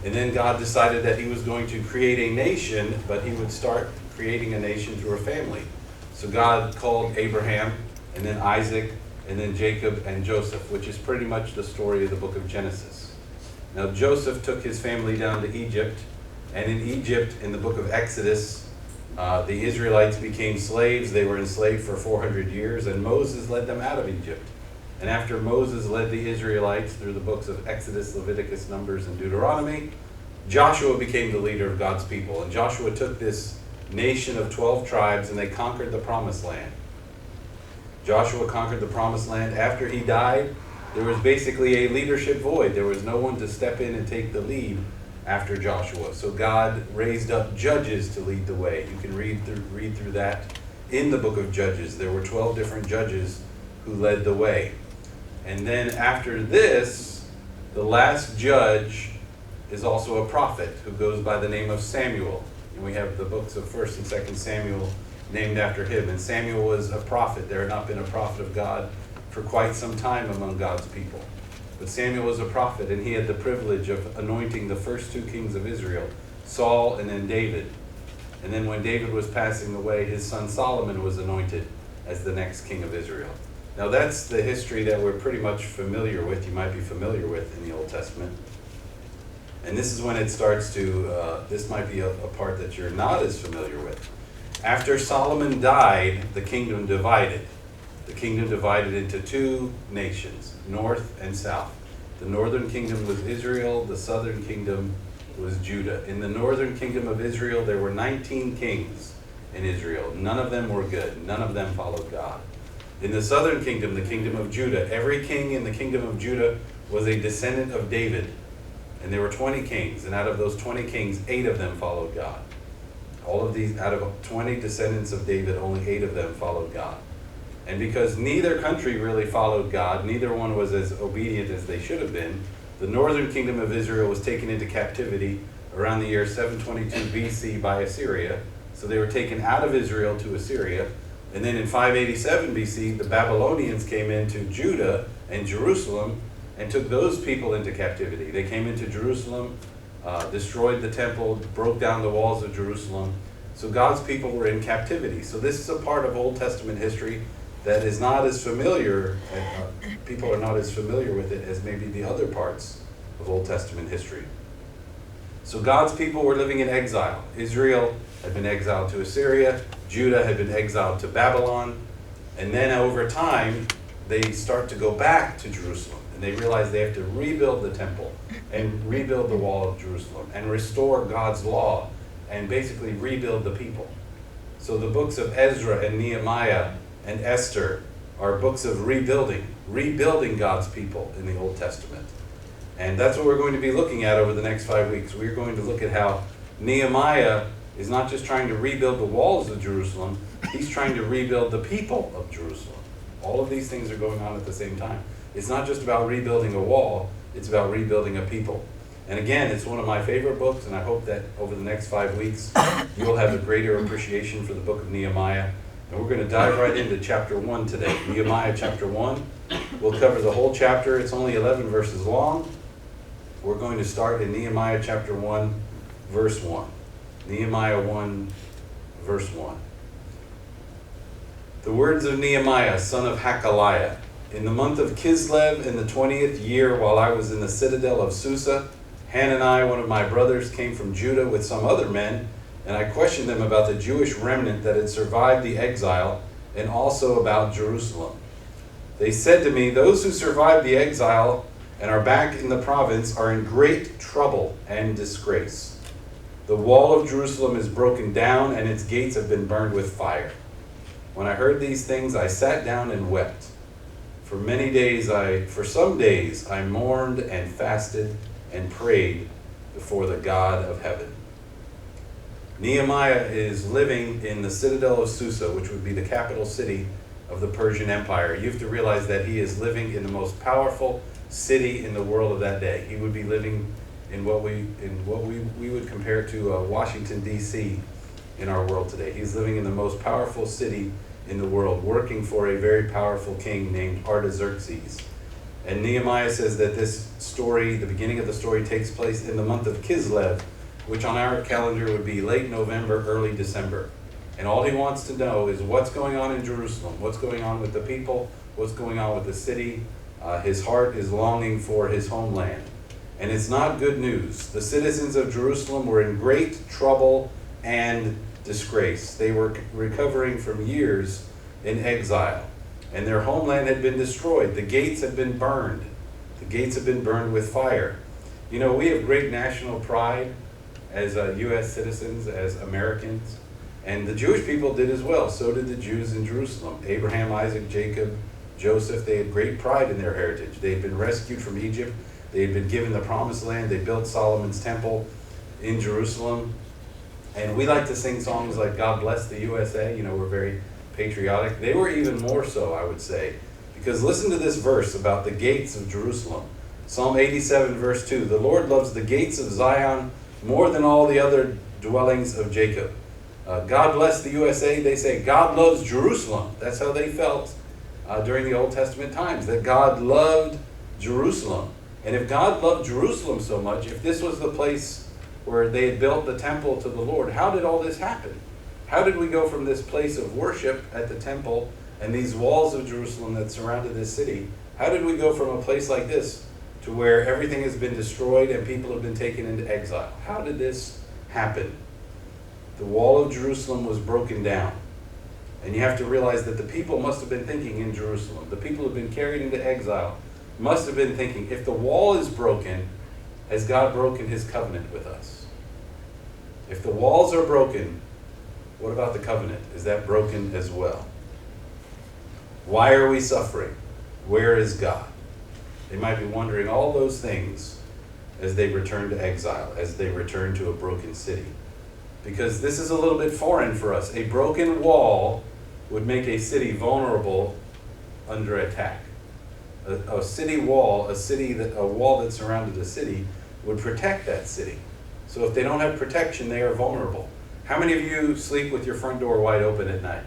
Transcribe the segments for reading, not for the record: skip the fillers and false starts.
And then God decided that he was going to create a nation, but he would start creating a nation through a family. So God called Abraham, and then Isaac, and then Jacob and Joseph, which is pretty much the story of the book of Genesis. Now Joseph took his family down to Egypt, and in Egypt, in the book of Exodus, the Israelites became slaves. They were enslaved for 400 years, and Moses led them out of Egypt. And after Moses led the Israelites through the books of Exodus, Leviticus, Numbers, and Deuteronomy, Joshua became the leader of God's people. And Joshua took this nation of 12 tribes and they conquered the promised land. Joshua conquered the promised land. After he died, there was basically a leadership void. There was no one to step in and take the lead after Joshua. So God raised up judges to lead the way. You can read through that in the book of Judges. There were 12 different judges who led the way. And then after this, the last judge is also a prophet who goes by the name of Samuel. And we have the books of 1st and 2nd Samuel named after him. And Samuel was a prophet. There had not been a prophet of God for quite some time among God's people. But Samuel was a prophet, and he had the privilege of anointing the first two kings of Israel, Saul and then David. And then when David was passing away, his son Solomon was anointed as the next king of Israel. Now that's the history that we're pretty much familiar with, you might be familiar with in the Old Testament. And this is when it starts to, this might be a part that you're not as familiar with. After Solomon died, the kingdom divided. The kingdom divided into two nations, north and south. The northern kingdom was Israel, the southern kingdom was Judah. In the northern kingdom of Israel, there were 19 kings in Israel. None of them were good. None of them followed God. In the southern kingdom, the kingdom of Judah, every king in the kingdom of Judah was a descendant of David. And there were 20 kings, and out of those 20 kings, 8 of them followed God. All of these, out of 20 descendants of David, only 8 of them followed God. And because neither country really followed God, neither one was as obedient as they should have been, the northern kingdom of Israel was taken into captivity around the year 722 BC by Assyria. So they were taken out of Israel to Assyria. And then in 587 BC, the Babylonians came into Judah and Jerusalem and took those people into captivity. They came into Jerusalem, destroyed the temple, broke down the walls of Jerusalem. So God's people were in captivity. So this is a part of Old Testament history that is not as familiar, people are not as familiar with it as maybe the other parts of Old Testament history. So God's people were living in exile. Israel had been exiled to Assyria. Judah had been exiled to Babylon. And then over time, they start to go back to Jerusalem. And they realize they have to rebuild the temple and rebuild the wall of Jerusalem and restore God's law and basically rebuild the people. So the books of Ezra and Nehemiah and Esther are books of rebuilding God's people in the Old Testament. And that's what we're going to be looking at over the next 5 weeks. We're going to look at how Nehemiah is not just trying to rebuild the walls of Jerusalem, he's trying to rebuild the people of Jerusalem. All of these things are going on at the same time. It's not just about rebuilding a wall, it's about rebuilding a people. And again, it's one of my favorite books, and I hope that over the next 5 weeks, you'll have a greater appreciation for the book of Nehemiah. And we're going to dive right into chapter 1 today. Nehemiah chapter 1. We'll cover the whole chapter. It's only 11 verses long. We're going to start in Nehemiah chapter 1, verse 1. Nehemiah 1, verse 1. The words of Nehemiah, son of Hakaliah. In the month of Kislev, in the 20th year, while I was in the citadel of Susa, Hanani, one of my brothers, came from Judah with some other men, and I questioned them about the Jewish remnant that had survived the exile, and also about Jerusalem. They said to me, "Those who survived the exile and are back in the province are in great trouble and disgrace. The wall of Jerusalem is broken down, and its gates have been burned with fire." When I heard these things, I sat down and wept. For some days I mourned and fasted and prayed before the God of heaven. Nehemiah is living in the citadel of Susa, which would be the capital city of the Persian Empire. You have to realize that he is living in the most powerful city in the world of that day. He would be living in what we would compare to Washington, D.C. in our world today. He's living in the most powerful city in the world, working for a very powerful king named Artaxerxes. And Nehemiah says that this story, the beginning of the story, takes place in the month of Kislev, which on our calendar would be late November, early December. And all he wants to know is what's going on in Jerusalem, what's going on with the people, what's going on with the city. His heart is longing for his homeland. And it's not good news. The citizens of Jerusalem were in great trouble and disgrace. They were recovering from years in exile, and their homeland had been destroyed. The gates had been burned. The gates had been burned with fire. You know, we have great national pride as U.S. citizens, as Americans, and the Jewish people did as well. So did the Jews in Jerusalem. Abraham, Isaac, Jacob, Joseph, they had great pride in their heritage. They had been rescued from Egypt. They had been given the promised land. They built Solomon's temple in Jerusalem. And we like to sing songs like God Bless the USA. You know, we're very patriotic. They were even more so, I would say, because listen to this verse about the gates of Jerusalem. Psalm 87, verse 2, the Lord loves the gates of Zion more than all the other dwellings of Jacob. God bless the USA, they say God loves Jerusalem. That's how they felt during the Old Testament times, that God loved Jerusalem. And if God loved Jerusalem so much, if this was the place where they had built the temple to the Lord, how did all this happen? How did we go from this place of worship at the temple and these walls of Jerusalem that surrounded this city, how did we go from a place like this to where everything has been destroyed and people have been taken into exile? How did this happen? The wall of Jerusalem was broken down. And you have to realize that the people must have been thinking in Jerusalem. The people who have been carried into exile must have been thinking, if the wall is broken, has God broken his covenant with us? If the walls are broken, what about the covenant? Is that broken as well? Why are we suffering? Where is God? They might be wondering all those things as they return to exile, as they return to a broken city. Because this is a little bit foreign for us. A broken wall would make a city vulnerable under attack. A city wall, a wall that surrounded a city would protect that city. So if they don't have protection, they are vulnerable. How many of you sleep with your front door wide open at night?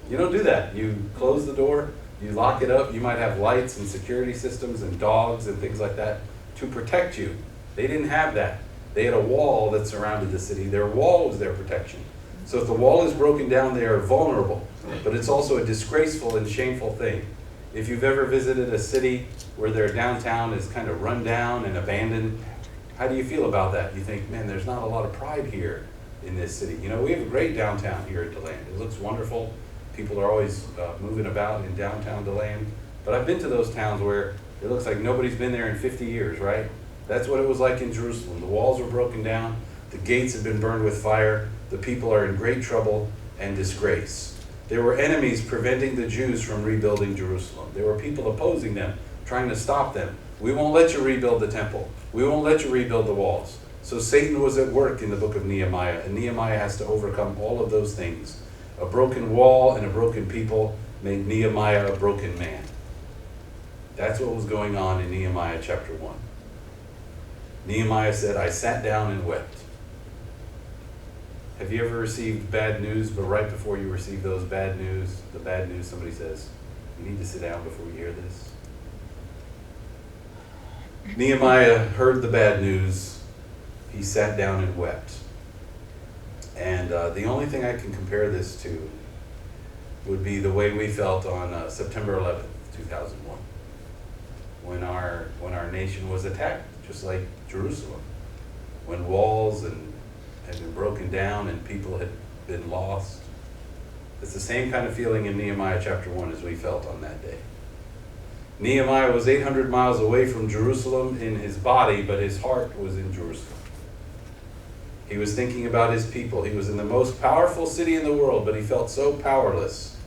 You don't do that. You close the door, you lock it up. You might have lights and security systems and dogs and things like that to protect you. They didn't have that. They had a wall that surrounded the city. Their wall was their protection. So if the wall is broken down, they are vulnerable. But it's also a disgraceful and shameful thing. If you've ever visited a city where their downtown is kind of run down and abandoned, how do you feel about that? You think, man, there's not a lot of pride here in this city. You know, we have a great downtown here at DeLand. It looks wonderful. People are always moving about in downtown DeLand. But I've been to those towns where it looks like nobody's been there in 50 years, right? That's what it was like in Jerusalem. The walls were broken down. The gates had been burned with fire. The people are in great trouble and disgrace. There were enemies preventing the Jews from rebuilding Jerusalem. There were people opposing them, trying to stop them. We won't let you rebuild the temple. We won't let you rebuild the walls. So Satan was at work in the book of Nehemiah, and Nehemiah has to overcome all of those things. A broken wall and a broken people made Nehemiah a broken man. That's what was going on in Nehemiah chapter 1. Nehemiah said, I sat down and wept. Have you ever received bad news, but right before you receive the bad news, somebody says, you need to sit down before you hear this? Nehemiah heard the bad news. He sat down and wept. And the only thing I can compare this to would be the way we felt on September 11th, 2001, when our nation was attacked, just like Jerusalem, when walls had been broken down and people had been lost. It's the same kind of feeling in Nehemiah chapter 1 as we felt on that day. Nehemiah was 800 miles away from Jerusalem in his body, but his heart was in Jerusalem. He was thinking about his people. He was in the most powerful city in the world, but he felt so powerless.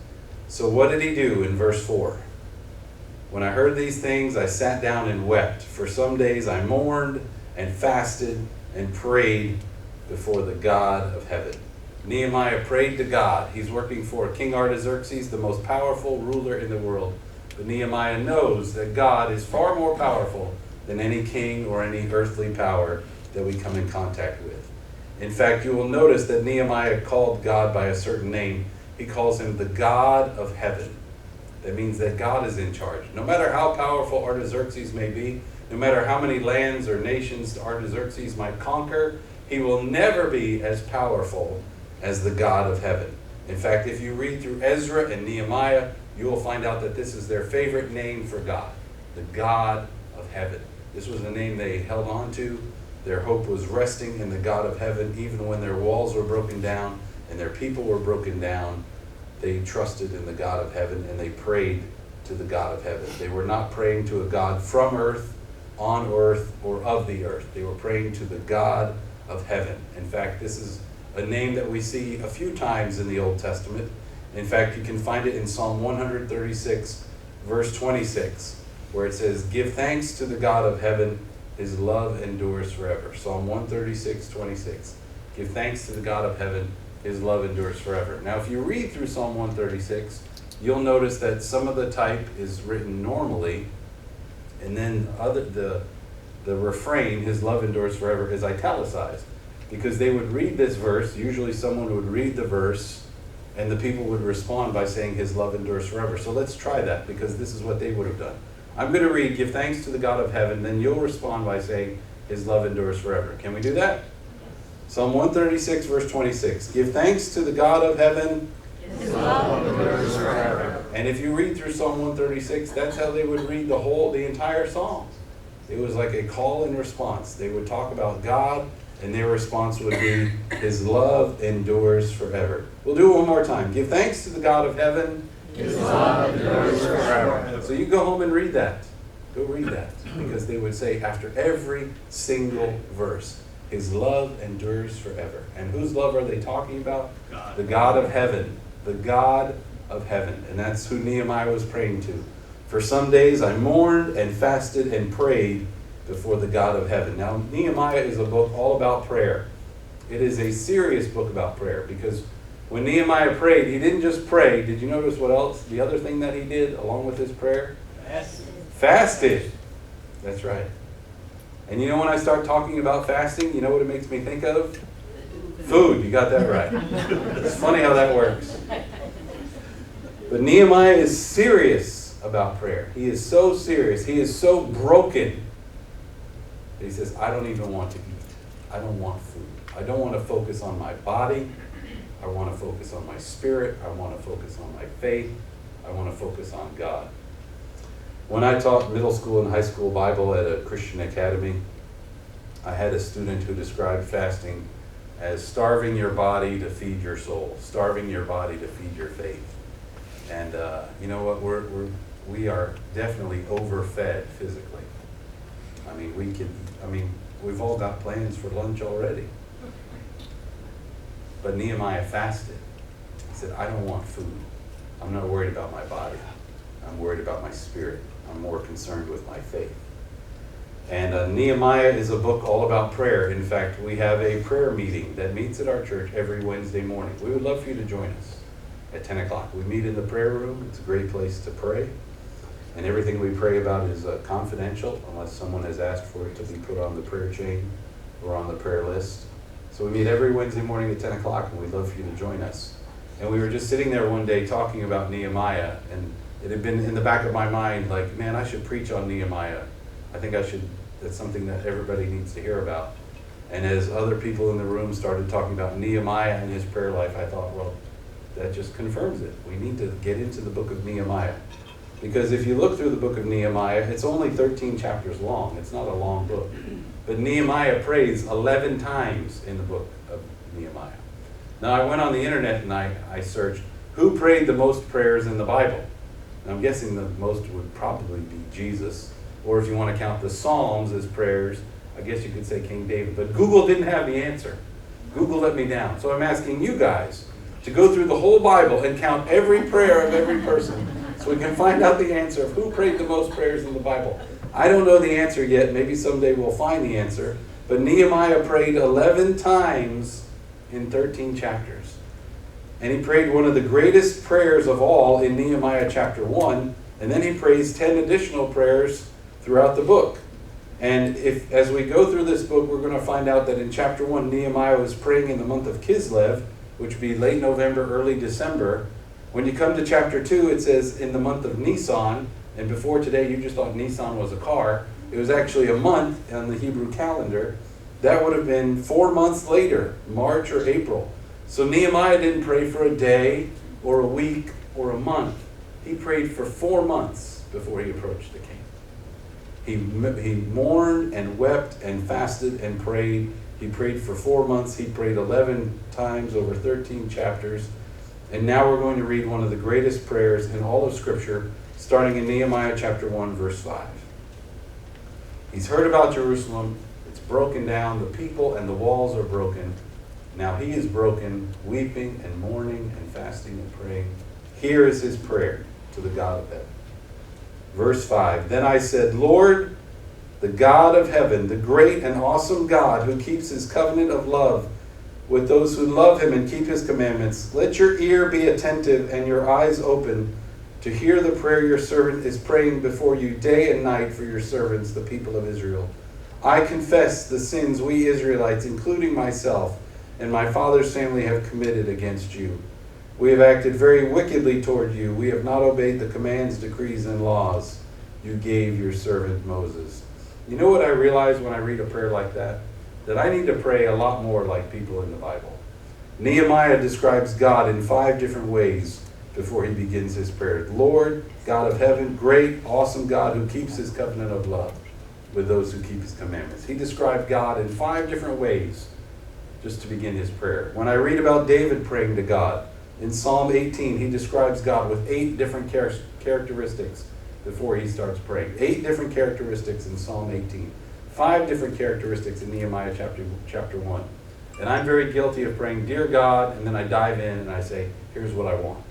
So what did he do in verse 4? When I heard these things, I sat down and wept. For some days I mourned and fasted and prayed before the God of heaven. Nehemiah prayed to God. He's working for King Artaxerxes, the most powerful ruler in the world. But Nehemiah knows that God is far more powerful than any king or any earthly power that we come in contact with. In fact, you will notice that Nehemiah called God by a certain name. He calls him the God of heaven. That means that God is in charge. No matter how powerful Artaxerxes may be, no matter how many lands or nations Artaxerxes might conquer, he will never be as powerful as the God of heaven. In fact, if you read through Ezra and Nehemiah, you will find out that this is their favorite name for God, the God of heaven. This was a name they held on to. Their hope was resting in the God of heaven, even when their walls were broken down and their people were broken down. They trusted in the God of heaven and they prayed to the God of heaven. They were not praying to a God from earth, on earth, or of the earth. They were praying to the God of heaven. In fact, this is a name that we see a few times in the Old Testament. In fact, you can find it in Psalm 136, verse 26, where it says, "Give thanks to the God of heaven, his love endures forever." Psalm 136, 26. Give thanks to the God of heaven, his love endures forever. Now, if you read through Psalm 136, you'll notice that some of the type is written normally, and then the refrain, his love endures forever, is italicized. Because they would read this verse, usually someone would read the verse, and the people would respond by saying, his love endures forever. So let's try that, because this is what they would have done. I'm going to read, give thanks to the God of heaven, then you'll respond by saying, his love endures forever. Can we do that? Psalm 136, verse 26. Give thanks to the God of heaven, his love endures forever. And if you read through Psalm 136, that's how they would read the entire psalm. It was like a call and response. They would talk about God, and their response would be, his love endures forever. We'll do it one more time. Give thanks to the God of heaven, his love endures forever. So you go home and read that. Go read that. Because they would say after every single verse, his love endures forever. And whose love are they talking about? God. The God of heaven. The God of heaven. And that's who Nehemiah was praying to. For some days I mourned and fasted and prayed before the God of heaven. Now, Nehemiah is a book all about prayer. It is a serious book about prayer, because when Nehemiah prayed, he didn't just pray. Did you notice what else? The other thing that he did along with his prayer? Fasted. That's right. And you know, when I start talking about fasting, you know what it makes me think of? Food. You got that right. It's funny how that works. But Nehemiah is serious about prayer. He is so serious. He is so broken. He says, I don't even want to eat. I don't want food. I don't want to focus on my body. I want to focus on my spirit. I want to focus on my faith. I want to focus on God. When I taught middle school and high school Bible at a Christian academy, I had a student who described fasting as starving your body to feed your soul, starving your body to feed your faith. And you know what? We are definitely overfed physically. We've all got plans for lunch already. But Nehemiah fasted. He said, I don't want food. I'm not worried about my body. I'm worried about my spirit. I'm more concerned with my faith. And Nehemiah is a book all about prayer. In fact, we have a prayer meeting that meets at our church every Wednesday morning. We would love for you to join us at 10 o'clock. We meet in the prayer room. It's a great place to pray. And everything we pray about is confidential, unless someone has asked for it to be put on the prayer chain or on the prayer list. So we meet every Wednesday morning at 10 o'clock, and we'd love for you to join us. And we were just sitting there one day talking about Nehemiah, and it had been in the back of my mind, like, man, I should preach on Nehemiah. I think that's something that everybody needs to hear about. And as other people in the room started talking about Nehemiah and his prayer life, I thought, well, that just confirms it. We need to get into the book of Nehemiah. Because if you look through the book of Nehemiah, it's only 13 chapters long. It's not a long book. But Nehemiah prays 11 times in the book of Nehemiah. Now, I went on the internet and I searched, who prayed the most prayers in the Bible? And I'm guessing the most would probably be Jesus. Or if you want to count the Psalms as prayers, I guess you could say King David. But Google didn't have the answer. Google let me down. So I'm asking you guys to go through the whole Bible and count every prayer of every person, so we can find out the answer of who prayed the most prayers in the Bible. I don't know the answer yet. Maybe someday we'll find the answer. But Nehemiah prayed 11 times in 13 chapters. And he prayed one of the greatest prayers of all in Nehemiah chapter 1. And then he prays 10 additional prayers throughout the book. And as we go through this book, we're going to find out that in chapter 1, Nehemiah was praying in the month of Kislev, which would be late November, early December. When you come to chapter 2, it says in the month of Nisan, and before today you just thought Nisan was a car. It was actually a month on the Hebrew calendar. That would have been 4 months later, March or April. So Nehemiah didn't pray for a day or a week or a month. He prayed for 4 months before he approached the king. He mourned and wept and fasted and prayed. He prayed for 4 months. He prayed 11 times over 13 chapters. And now we're going to read one of the greatest prayers in all of Scripture, starting in Nehemiah chapter 1, verse 5. He's heard about Jerusalem. It's broken down. The people and the walls are broken. Now he is broken, weeping and mourning and fasting and praying. Here is his prayer to the God of heaven. Verse 5, Then I said, Lord, the God of heaven, the great and awesome God who keeps his covenant of love with those who love him and keep his commandments, let your ear be attentive and your eyes open to hear the prayer your servant is praying before you day and night for your servants, the people of Israel. I confess the sins we Israelites, including myself and my father's family, have committed against you. We have acted very wickedly toward you. We have not obeyed the commands, decrees, and laws you gave your servant Moses. You know what I realize when I read a prayer like that? That I need to pray a lot more like people in the Bible. Nehemiah describes God in 5 different ways before he begins his prayer. Lord, God of heaven, great, awesome God who keeps his covenant of love with those who keep his commandments. He described God in 5 different ways just to begin his prayer. When I read about David praying to God, in Psalm 18, he describes God with 8 different characteristics before he starts praying. 8 different characteristics in Psalm 18. 5 different characteristics in Nehemiah chapter 1. And I'm very guilty of praying, Dear God, and then I dive in and I say, here's what I want.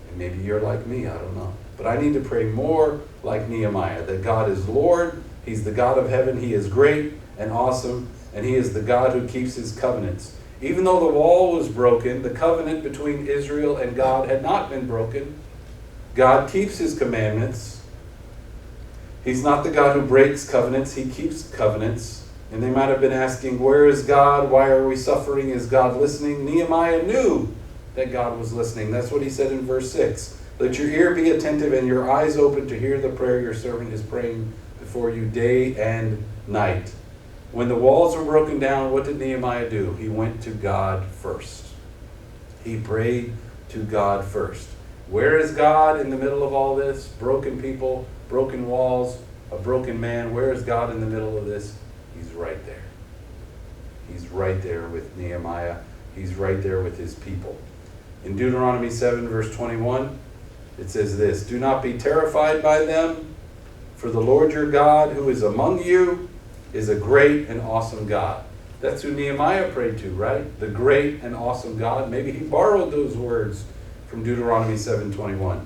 And maybe you're like me, I don't know. But I need to pray more like Nehemiah, that God is Lord, he's the God of heaven, he is great and awesome, and he is the God who keeps his covenants. Even though the wall was broken, the covenant between Israel and God had not been broken. God keeps his commandments. He's not the God who breaks covenants, he keeps covenants. And they might have been asking, where is God? Why are we suffering? Is God listening? Nehemiah knew that God was listening. That's what he said in verse 6. Let your ear be attentive and your eyes open to hear the prayer your servant is praying before you day and night. When the walls were broken down, what did Nehemiah do? He went to God first. He prayed to God first. Where is God in the middle of all this? Broken people, broken walls, a broken man. Where is God in the middle of this? He's right there. He's right there with Nehemiah. He's right there with his people. In Deuteronomy 7, verse 21, it says this, Do not be terrified by them, for the Lord your God who is among you is a great and awesome God. That's who Nehemiah prayed to, right? The great and awesome God. Maybe he borrowed those words from Deuteronomy 7:21.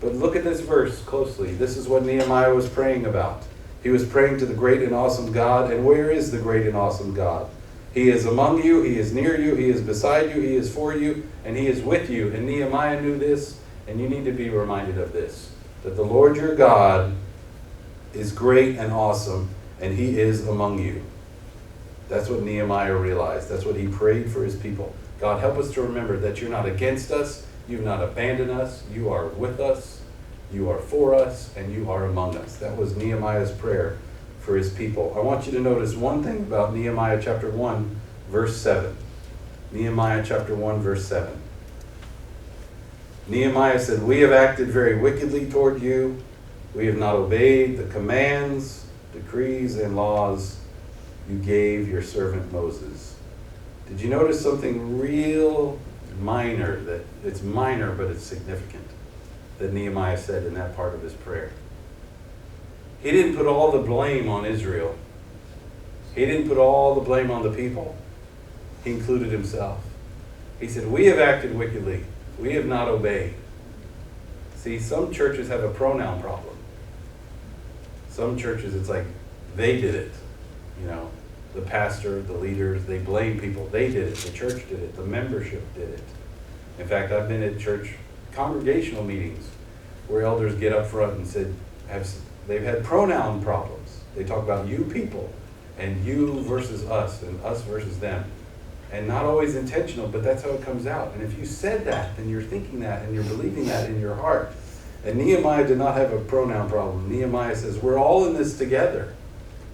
But look at this verse closely. This is what Nehemiah was praying about. He was praying to the great and awesome God. And where is the great and awesome God? He is among you, he is near you, he is beside you, he is for you, and he is with you. And Nehemiah knew this, and you need to be reminded of this, that the Lord your God is great and awesome, and he is among you. That's what Nehemiah realized. That's what he prayed for his people. God, help us to remember that you're not against us, you've not abandoned us, you are with us, you are for us, and you are among us. That was Nehemiah's prayer for his people. I want you to notice one thing about Nehemiah chapter 1, verse 7. Nehemiah chapter 1, verse 7. Nehemiah said, We have acted very wickedly toward you. We have not obeyed the commands, decrees, and laws you gave your servant Moses. Did you notice something real minor? That it's minor, but it's significant, that Nehemiah said in that part of his prayer. He didn't put all the blame on Israel. He didn't put all the blame on the people. He included himself. He said, We have acted wickedly. We have not obeyed. See, some churches have a pronoun problem. Some churches, it's like they did it. You know, the pastor, the leaders, they blame people. They did it. The church did it. The membership did it. In fact, I've been at church congregational meetings where elders get up front and said, they've had pronoun problems. They talk about you people and you versus us and us versus them. and not always intentional, but that's how it comes out. And if you said that, then you're thinking that, and you're believing that in your heart. And Nehemiah did not have a pronoun problem. Nehemiah says, we're all in this together.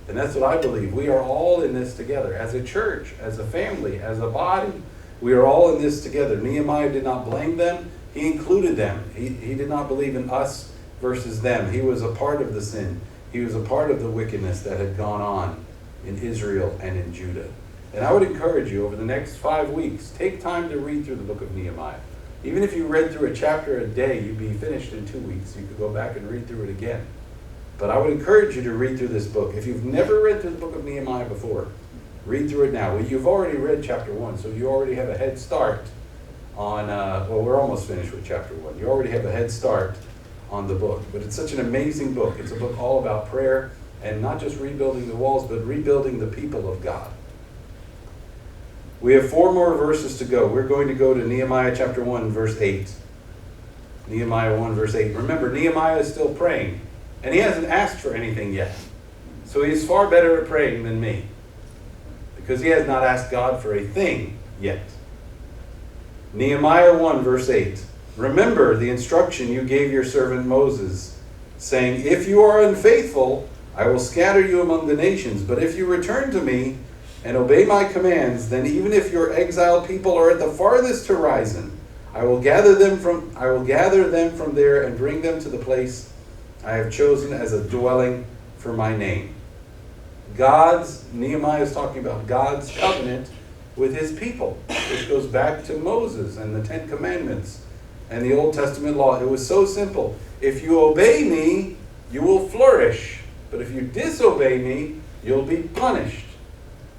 And that's what I believe. We are all in this together. As a church, as a family, as a body, we are all in this together. Nehemiah did not blame them. He included them. He did not believe in us versus them. He was a part of the sin. He was a part of the wickedness that had gone on in Israel and in Judah. And I would encourage you over the next 5 weeks, take time to read through the book of Nehemiah. Even if you read through a chapter a day, you'd be finished in 2 weeks. You could go back and read through it again. But I would encourage you to read through this book. If you've never read through the book of Nehemiah before, read through it now. Well, you've already read chapter 1, so you already have a head start on, well, we're almost finished with chapter 1. You already have a head start on the book. But it's such an amazing book. It's a book all about prayer, and not just rebuilding the walls, but rebuilding the people of God. We have 4 more verses to go. We're going to go to Nehemiah chapter 1, verse 8. Nehemiah 1, verse 8. Remember, Nehemiah is still praying, and he hasn't asked for anything yet. So he's far better at praying than me, because he has not asked God for a thing yet. Nehemiah 1, verse 8. Remember the instruction you gave your servant Moses, saying, if you are unfaithful, I will scatter you among the nations. But if you return to me and obey my commands, then even if your exiled people are at the farthest horizon, I will gather them from there and bring them to the place I have chosen as a dwelling for my name. Nehemiah is talking about God's covenant with his people, which goes back to Moses and the 10 Commandments and the Old Testament law. It was so simple. If you obey me, you will flourish. But if you disobey me, you'll be punished.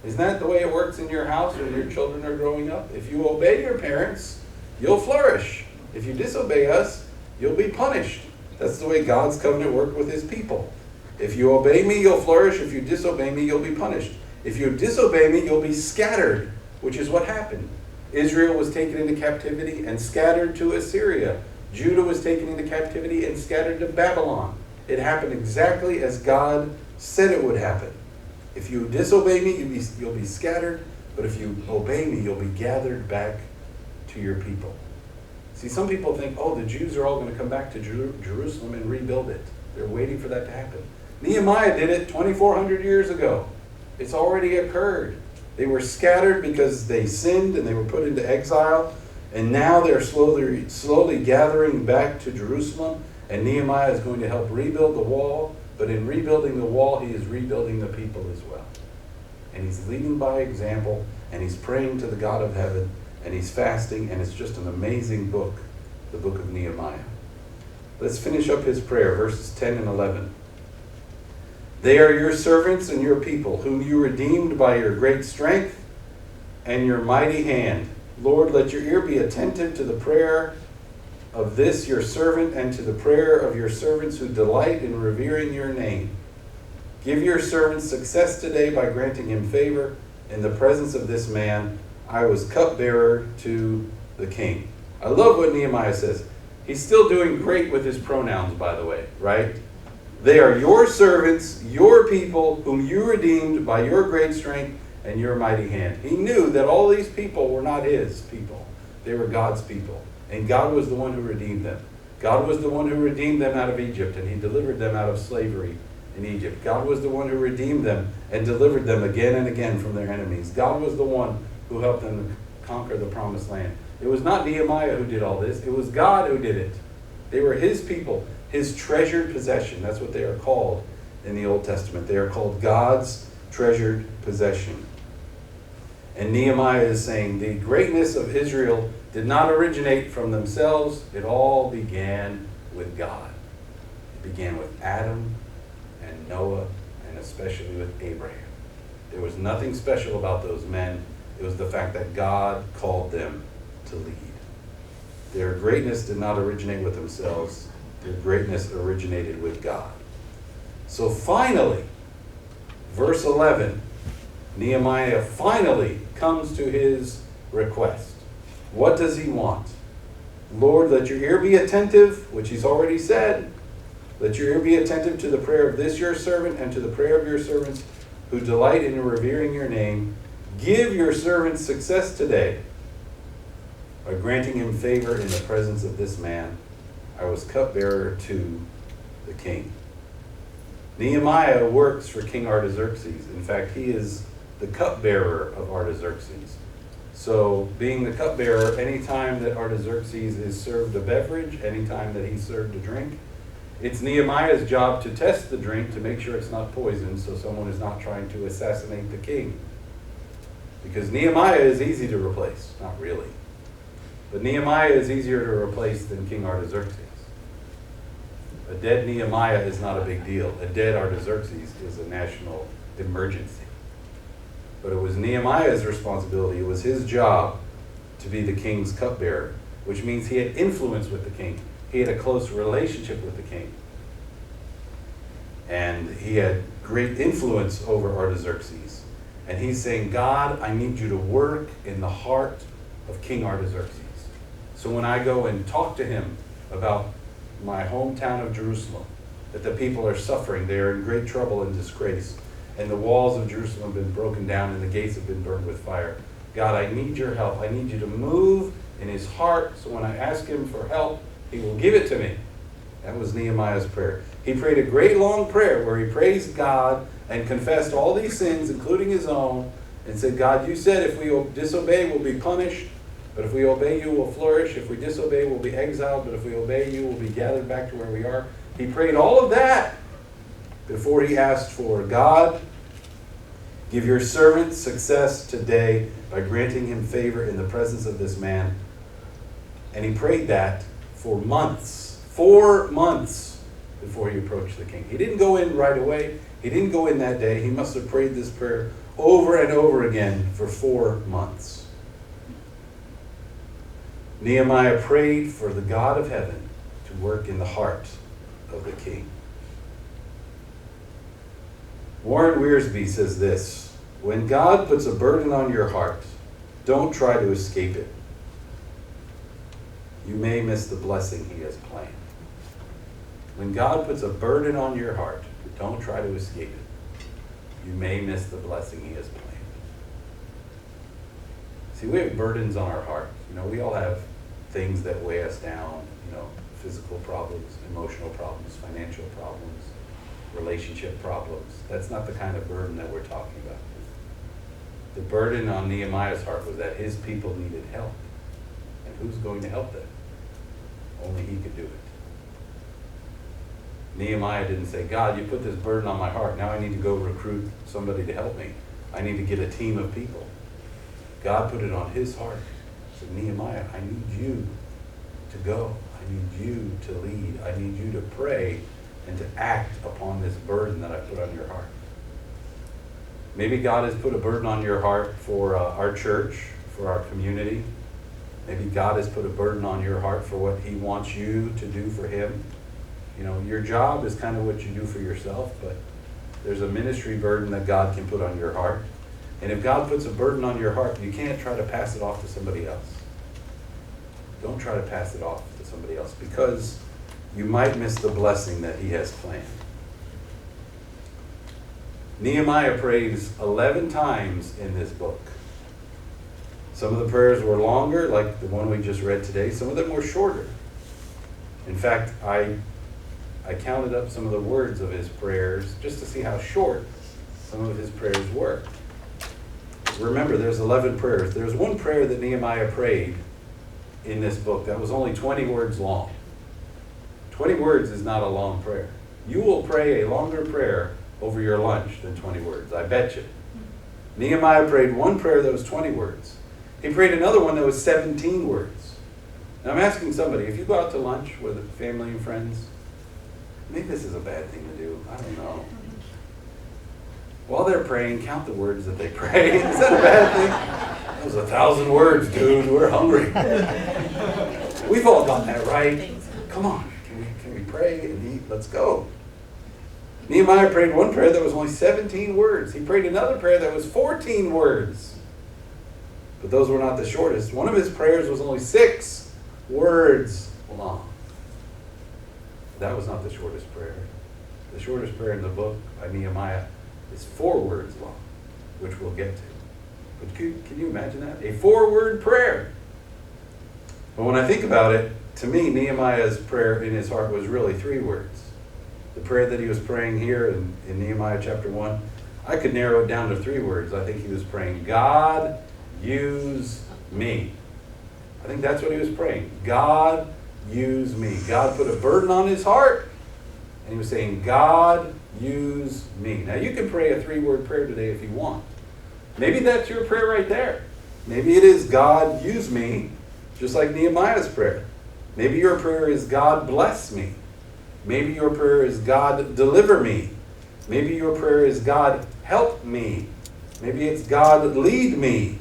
Isn't that the way it works in your house when your children are growing up? If you obey your parents, you'll flourish. If you disobey us, you'll be punished. That's the way God's covenant worked with his people. If you obey me, you'll flourish. If you disobey me, you'll be punished. If you disobey me, you'll be scattered, which is what happened. Israel was taken into captivity and scattered to Assyria. Judah was taken into captivity and scattered to Babylon. It happened exactly as God said it would happen. If you disobey me, you'll be scattered. But if you obey me, you'll be gathered back to your people. See, some people think, oh, the Jews are all going to come back to Jerusalem and rebuild it. They're waiting for that to happen. Nehemiah did it 2,400 years ago. It's already occurred. They were scattered because they sinned and they were put into exile. And now they're slowly gathering back to Jerusalem. And Nehemiah is going to help rebuild the wall. But in rebuilding the wall, he is rebuilding the people as well. And he's leading by example. And he's praying to the God of heaven. And he's fasting. And it's just an amazing book, the book of Nehemiah. Let's finish up his prayer, verses 10 and 11. They are your servants and your people, whom you redeemed by your great strength and your mighty hand. Lord, let your ear be attentive to the prayer of this your servant and to the prayer of your servants who delight in revering your name. Give your servant success today by granting him favor in the presence of this man. I was cupbearer to the king. I love what Nehemiah says. He's still doing great with his pronouns, by the way, right? They are your servants, your people, whom you redeemed by your great strength and your mighty hand. He knew that all these people were not his people. They were God's people. And God was the one who redeemed them. God was the one who redeemed them out of Egypt, and he delivered them out of slavery in Egypt. God was the one who redeemed them and delivered them again and again from their enemies. God was the one who helped them conquer the promised land. It was not Nehemiah who did all this. It was God who did it. They were his people, his treasured possession. That's what they are called in the Old Testament. They are called God's treasured possession. And Nehemiah is saying the greatness of Israel did not originate from themselves. It all began with God. It began with Adam and Noah and especially with Abraham. There was nothing special about those men. It was the fact that God called them to lead. Their greatness did not originate with themselves. Their greatness originated with God. So finally, verse 11, Nehemiah finally comes to his request. What does he want? Lord, let your ear be attentive, which he's already said. Let your ear be attentive to the prayer of this your servant and to the prayer of your servants who delight in revering your name. Give your servant success today by granting him favor in the presence of this man. I was cupbearer to the king. Nehemiah works for King Artaxerxes. In fact, he is the cupbearer of Artaxerxes. So being the cupbearer, anytime that Artaxerxes is served a beverage, anytime that he's served a drink, it's Nehemiah's job to test the drink to make sure it's not poisoned, so someone is not trying to assassinate the king. Because Nehemiah is easy to replace. Not really. But Nehemiah is easier to replace than King Artaxerxes. A dead Nehemiah is not a big deal. A dead Artaxerxes is a national emergency. But it was Nehemiah's responsibility. It was his job to be the king's cupbearer, which means he had influence with the king. He had a close relationship with the king. And he had great influence over Artaxerxes. And he's saying, God, I need you to work in the heart of King Artaxerxes. So when I go and talk to him about my hometown of Jerusalem, that the people are suffering, they are in great trouble and disgrace, and the walls of Jerusalem have been broken down and the gates have been burned with fire. God, I need your help. I need you to move in his heart, so when I ask him for help, he will give it to me. That was Nehemiah's prayer. He prayed a great long prayer where he praised God and confessed all these sins, including his own, and said, God, you said if we disobey, we'll be punished. But if we obey you, we'll flourish. If we disobey, we'll be exiled. But if we obey you, we'll be gathered back to where we are. He prayed all of that before he asked for, God, give your servant success today by granting him favor in the presence of this man. And he prayed that for months, 4 months before he approached the king. He didn't go in right away. He didn't go in that day. He must have prayed this prayer over and over again for 4 months. Nehemiah prayed for the God of heaven to work in the heart of the king. Warren Wiersbe says this: when God puts a burden on your heart, don't try to escape it. You may miss the blessing he has planned. When God puts a burden on your heart, don't try to escape it. You may miss the blessing he has planned. See, we have burdens on our heart. We all have things that weigh us down, physical problems, emotional problems, financial problems, relationship problems. That's not the kind of burden that we're talking about. The burden on Nehemiah's heart was that his people needed help. And who's going to help them? Only he could do it. Nehemiah didn't say, God, you put this burden on my heart. Now I need to go recruit somebody to help me. I need to get a team of people. God put it on his heart. He said, Nehemiah, I need you to go. I need you to lead. I need you to pray and to act upon this burden that I put on your heart. Maybe God has put a burden on your heart for our church, for our community. Maybe God has put a burden on your heart for what he wants you to do for him. Your job is kind of what you do for yourself, but there's a ministry burden that God can put on your heart. And if God puts a burden on your heart, you can't try to pass it off to somebody else. Don't try to pass it off to somebody else, because you might miss the blessing that he has planned. Nehemiah prays 11 times in this book. Some of the prayers were longer, like the one we just read today. Some of them were shorter. In fact, I counted up some of the words of his prayers just to see how short some of his prayers were. Remember, there's 11 prayers. There's one prayer that Nehemiah prayed in this book that was only 20 words long. 20 words is not a long prayer. You will pray a longer prayer over your lunch than 20 words, I bet you. Nehemiah prayed one prayer that was 20 words. He prayed another one that was 17 words. Now I'm asking somebody, if you go out to lunch with family and friends, maybe this is a bad thing to do, I don't know. While they're praying, count the words that they pray. Is that a bad thing? That was 1,000 words, dude. We're hungry. We've all gotten that right. Come on, can we pray and eat? Let's go. Nehemiah prayed one prayer that was only 17 words. He prayed another prayer that was 14 words. But those were not the shortest. One of his prayers was only 6 words long. That was not the shortest prayer. The shortest prayer in the book by Nehemiah is 4 words long, which we'll get to. But can you imagine that? A 4-word prayer. But when I think about it, to me, Nehemiah's prayer in his heart was really 3 words. The prayer that he was praying here in Nehemiah chapter 1, I could narrow it down to 3 words. I think he was praying, God, use me. I think that's what he was praying. God, use me. God put a burden on his heart, and he was saying, God, use me. Now, you can pray a 3-word prayer today if you want. Maybe that's your prayer right there. Maybe it is, God, use me, just like Nehemiah's prayer. Maybe your prayer is, God, bless me. Maybe your prayer is, God, deliver me. Maybe your prayer is, God, help me. Maybe it's, God, lead me.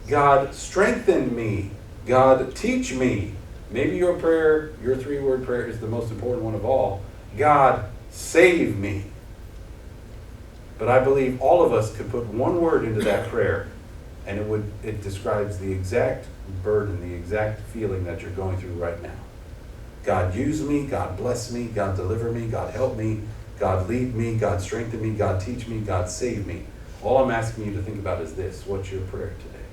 God, strengthen me. God, teach me. Maybe your prayer, your 3-word prayer, is the most important one of all. God, save me. But I believe all of us could put 1 word into that prayer, and it describes the exact burden, the exact feeling that you're going through right now. God, use me. God, bless me. God, deliver me. God, help me. God, lead me. God, strengthen me. God, teach me. God, save me. All I'm asking you to think about is this. What's your prayer today?